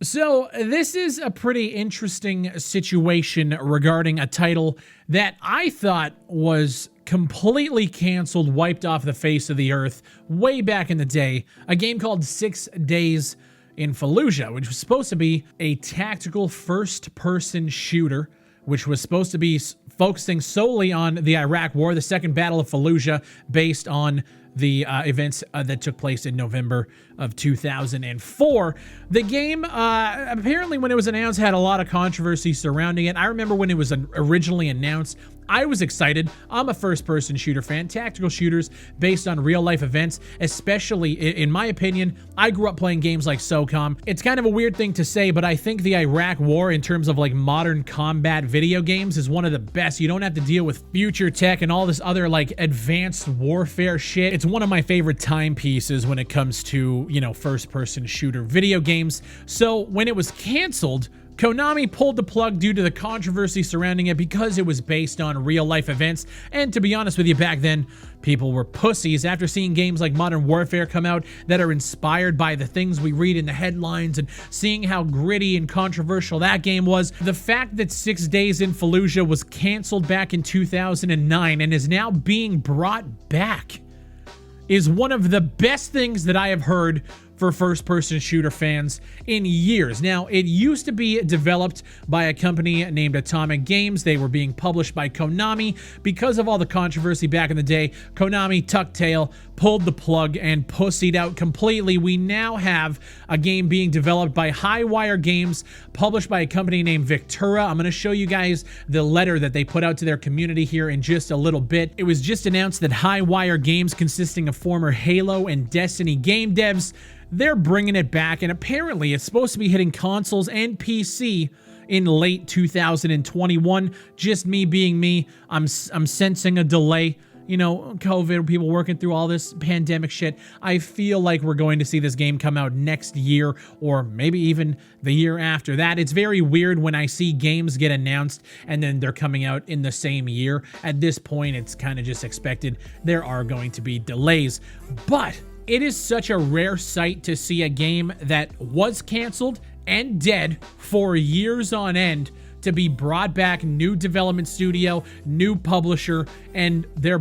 So this is a pretty interesting situation regarding a title that I thought was completely canceled, wiped off the face of the earth way back in the day. A game called 6 Days in Fallujah, which was supposed to be a tactical first-person shooter, which was supposed to be focusing solely on the Iraq War, the Second Battle of Fallujah, based on the events that took place in November of 2004. The game, apparently when it was announced, had a lot of controversy surrounding it. I remember when it was originally announced, I was excited. I'm a first-person shooter fan. Tactical shooters based on real-life events, especially, in my opinion, I grew up playing games like SOCOM. It's kind of a weird thing to say, but I think the Iraq War, in terms of like modern combat video games, is one of the best. You don't have to deal with future tech and all this other like advanced warfare shit. It's one of my favorite timepieces when it comes to, you know, first-person shooter video games. So when it was canceled, Konami pulled the plug due to the controversy surrounding it because it was based on real-life events, and to be honest with you, back then, people were pussies after seeing games like Modern Warfare come out that are inspired by the things we read in the headlines and seeing how gritty and controversial that game was. The fact that 6 Days in Fallujah was canceled back in 2009 and is now being brought back is one of the best things that I have heard for first-person shooter fans in years. Now, it used to be developed by a company named Atomic Games. They were being published by Konami. Because of all the controversy back in the day, Konami tucked tail, pulled the plug, and pussied out completely. We now have a game being developed by Highwire Games, published by a company named Victura. I'm going to show you guys the letter that they put out to their community here in just a little bit. It was just announced that Highwire Games, consisting of former Halo and Destiny game devs, they're bringing it back, and apparently it's supposed to be hitting consoles and PC in late 2021. Just me being me, I'm sensing a delay. You know, COVID, people working through all this pandemic shit. I feel like we're going to see this game come out next year or maybe even the year after that. It's very weird when I see games get announced and then they're coming out in the same year. At this point, it's kind of just expected. There are going to be delays, but it is such a rare sight to see a game that was canceled and dead for years on end to be brought back, new development studio, new publisher, and they're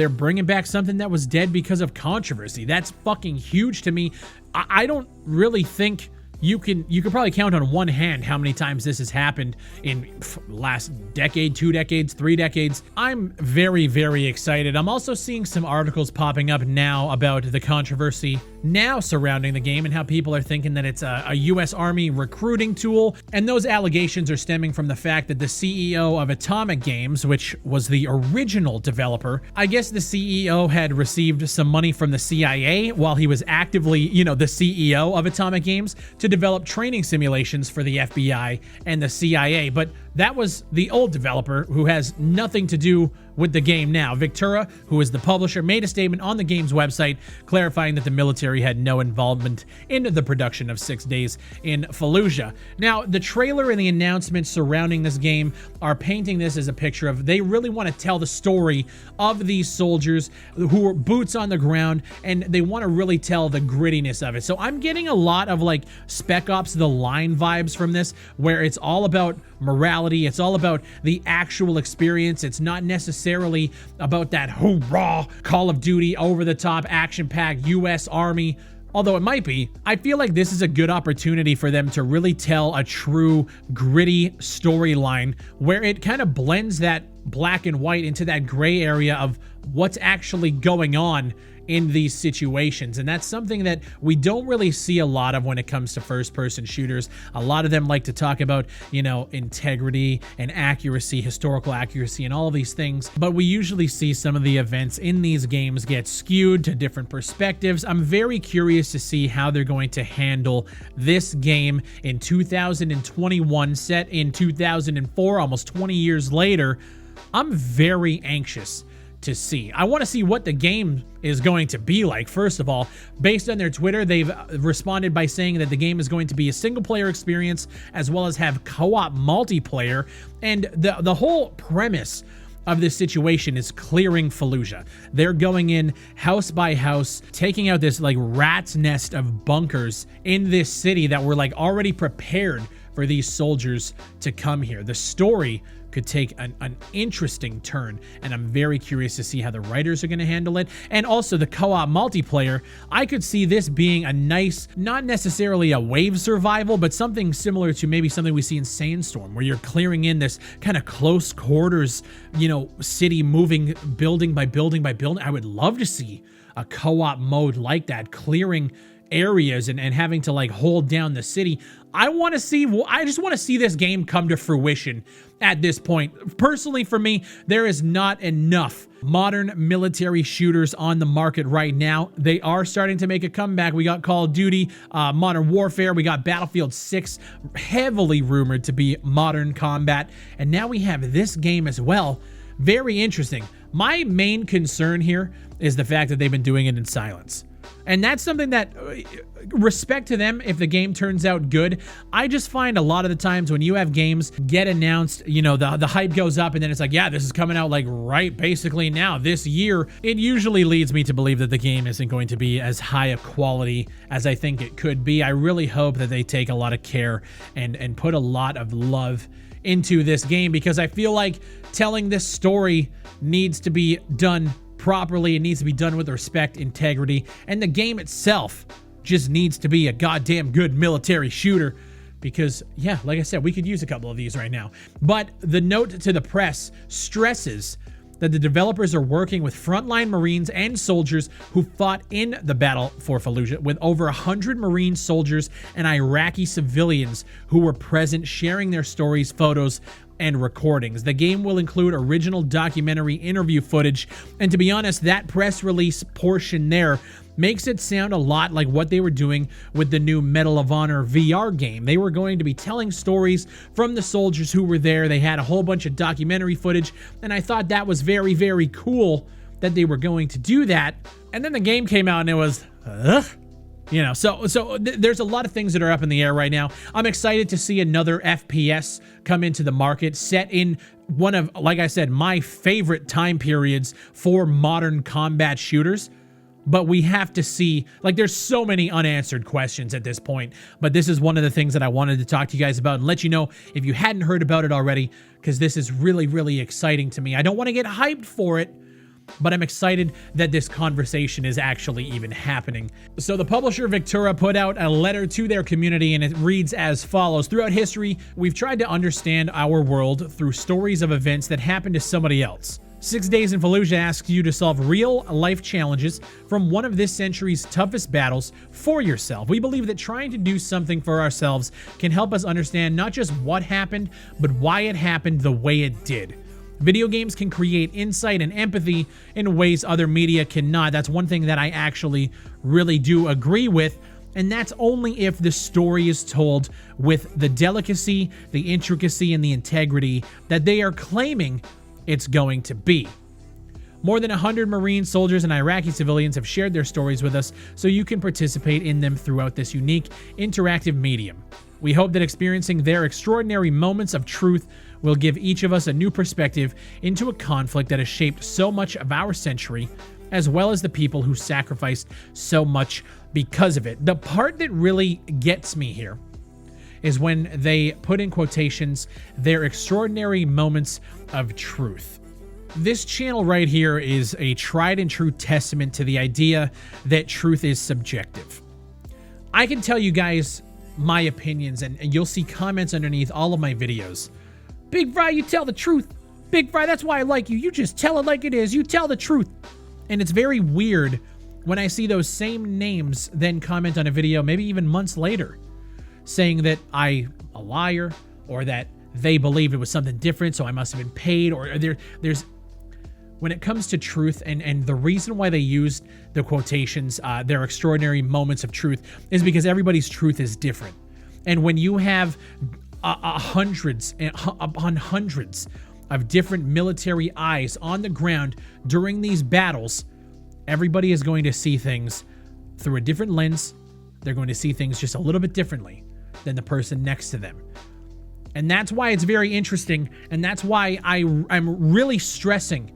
bringing back something that was dead because of controversy. That's fucking huge to me. I don't really think you could probably count on one hand how many times this has happened in last decade, 2 decades, 3 decades. I'm very, very excited. I'm also seeing some articles popping up now about the controversy now surrounding the game and how people are thinking that it's a U.S. Army recruiting tool. And those allegations are stemming from the fact that the CEO of Atomic Games, which was the original developer, I guess the CEO had received some money from the CIA while he was actively, you know, the CEO of Atomic Games to develop training simulations for the FBI and the CIA. But that was the old developer who has nothing to do with the game now. Victura, who is the publisher, made a statement on the game's website clarifying that the military had no involvement in the production of 6 Days in Fallujah. Now, the trailer and the announcements surrounding this game are painting this as a picture of they really want to tell the story of these soldiers who are boots on the ground, and they want to really tell the grittiness of it. So I'm getting a lot of like Spec Ops The Line vibes from this, where it's all about morality, it's all about the actual experience. It's not necessarily about that hoorah Call of Duty over-the-top action-packed U.S. Army, although it might be. I feel like this is a good opportunity for them to really tell a true gritty storyline where it kind of blends that black and white into that gray area of what's actually going on in these situations. And that's something that we don't really see a lot of when it comes to first-person shooters. A lot of them like to talk about, you know, integrity and accuracy, historical accuracy, and all of these things. But we usually see some of the events in these games get skewed to different perspectives. I'm very curious to see how they're going to handle this game in 2021, set in 2004, almost 20 years later. I'm very anxious to see. I want to see what the game is going to be like. First of all, based on their Twitter, they've responded by saying that the game is going to be a single-player experience as well as have co-op multiplayer. And the whole premise of this situation is clearing Fallujah. They're going in house by house, taking out this like rat's nest of bunkers in this city that were like already prepared for these soldiers to come here. The story could take an interesting turn, and I'm very curious to see how the writers are going to handle it. And also the co-op multiplayer, I could see this being a nice, not necessarily a wave survival, but something similar to maybe something we see in Sandstorm, where you're clearing in this kind of close quarters, you know, city, moving building by building by building. I would love to see a co-op mode like that, clearing areas and having to like hold down the city. I just want to see this game come to fruition at this point. Personally, for me, there is not enough modern military shooters on the market right now. They are starting to make a comeback. We got Call of Duty, Modern Warfare, we got Battlefield 6, heavily rumored to be modern combat, and now we have this game as well. Very interesting. My main concern here is the fact that they've been doing it in silence. And that's something that, respect to them if the game turns out good. I just find a lot of the times when you have games get announced, you know, the hype goes up and then it's like, yeah, this is coming out like right basically now, this year. It usually leads me to believe that the game isn't going to be as high a quality as I think it could be. I really hope that they take a lot of care and put a lot of love into this game, because I feel like telling this story needs to be done properly. It needs to be done with respect, integrity, and the game itself just needs to be a goddamn good military shooter, because yeah, like I said, we could use a couple of these right now. But the note to the press stresses that the developers are working with frontline Marines and soldiers who fought in the battle for Fallujah, with over 100 Marine soldiers and Iraqi civilians who were present, sharing their stories, photos, and recordings. The game will include original documentary interview footage, and to be honest, that press release portion there makes it sound a lot like what they were doing with the new Medal of Honor VR game. They were going to be telling stories from the soldiers who were there. They had a whole bunch of documentary footage, and I thought that was very, very cool that they were going to do that. And then the game came out and it was, you know, so there's a lot of things that are up in the air right now. I'm excited to see another FPS come into the market, set in one of, like I said, my favorite time periods for modern combat shooters. But we have to see, like, there's so many unanswered questions at this point. But this is one of the things that I wanted to talk to you guys about and let you know if you hadn't heard about it already, because this is really, really exciting to me. I don't want to get hyped for it, but I'm excited that this conversation is actually even happening. So the publisher Victura put out a letter to their community, and it reads as follows. Throughout history, we've tried to understand our world through stories of events that happened to somebody else. 6 Days in Fallujah asks you to solve real-life challenges from one of this century's toughest battles for yourself. We believe that trying to do something for ourselves can help us understand not just what happened, but why it happened the way it did. Video games can create insight and empathy in ways other media cannot. That's one thing that I actually really do agree with, and that's only if the story is told with the delicacy, the intricacy, and the integrity that they are claiming it's going to be. More than 100 Marine soldiers and Iraqi civilians have shared their stories with us, so you can participate in them throughout this unique, interactive medium. We hope that experiencing their extraordinary moments of truth will give each of us a new perspective into a conflict that has shaped so much of our century, as well as the people who sacrificed so much because of it. The part that really gets me here is when they put in quotations, their extraordinary moments of truth. This channel right here is a tried and true testament to the idea that truth is subjective. I can tell you guys my opinions, and you'll see comments underneath all of my videos. Big Fry, you tell the truth. Big Fry, that's why I like you. You just tell it like it is. You tell the truth. And it's very weird when I see those same names then comment on a video, maybe even months later, saying that I'm a liar, or that they believed it was something different, so I must have been paid, or there's when it comes to truth, and the reason why they used the quotations, their extraordinary moments of truth, is because everybody's truth is different. And when you have hundreds upon hundreds of different military eyes on the ground during these battles, everybody is going to see things through a different lens. They're going to see things just a little bit differently than the person next to them. And that's why it's very interesting, and that's why I'm really stressing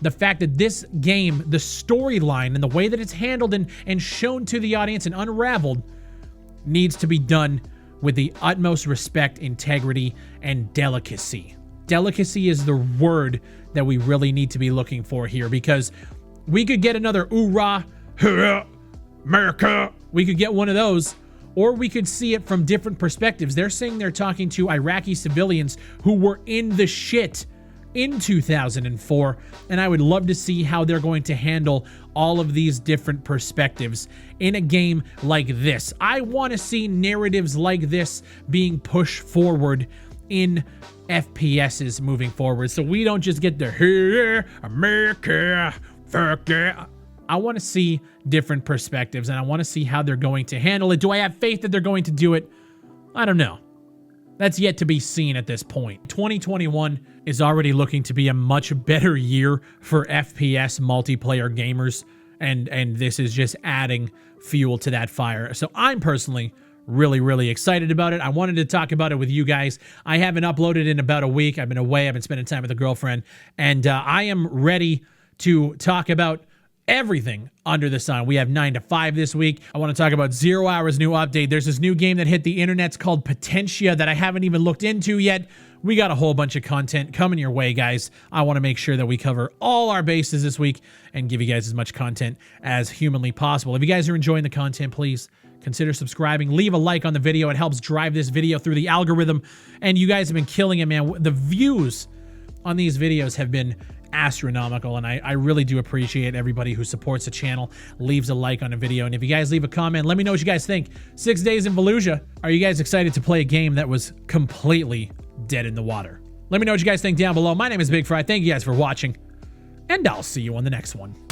the fact that this game, the storyline and the way that it's handled and shown to the audience and unraveled, needs to be done with the utmost respect, integrity, and delicacy. Delicacy is the word that we really need to be looking for here, because we could get another oorah, hurrah, America. We could get one of those, or we could see it from different perspectives. They're saying they're talking to Iraqi civilians who were in the shit in 2004, and I would love to see how they're going to handle all of these different perspectives in a game like this. I want to see narratives like this being pushed forward in FPSs moving forward, so we don't just get the here America, fuck yeah. I want to see different perspectives, and I want to see how they're going to handle it. Do I have faith that they're going to do it? I don't know. That's yet to be seen at this point. 2021 is already looking to be a much better year for FPS multiplayer gamers, and this is just adding fuel to that fire. So I'm personally really excited about it. I wanted to talk about it with you guys. I haven't uploaded in about a week. I've been away. I've been spending time with a girlfriend, and I am ready to talk about everything under the sun. We have 9 to 5 this week. I want to talk about 0 Hour's new update. There's this new game that hit the internet. It's called Potentia that I haven't even looked into yet. We got a whole bunch of content coming your way, guys. I want to make sure that we cover all our bases this week and give you guys as much content as humanly possible. If you guys are enjoying the content, please consider subscribing. Leave a like on the video. It helps drive this video through the algorithm. And you guys have been killing it, man. The views on these videos have been astronomical, and I really do appreciate everybody who supports the channel, leaves a like on a video, and if you guys leave a comment, let me know what you guys think. 6 days in Fallujah. Are you guys excited to play a game that was completely dead in the water? Let me know what you guys think down below. My name is BigFry. Thank you guys for watching, and I'll see you on the next one.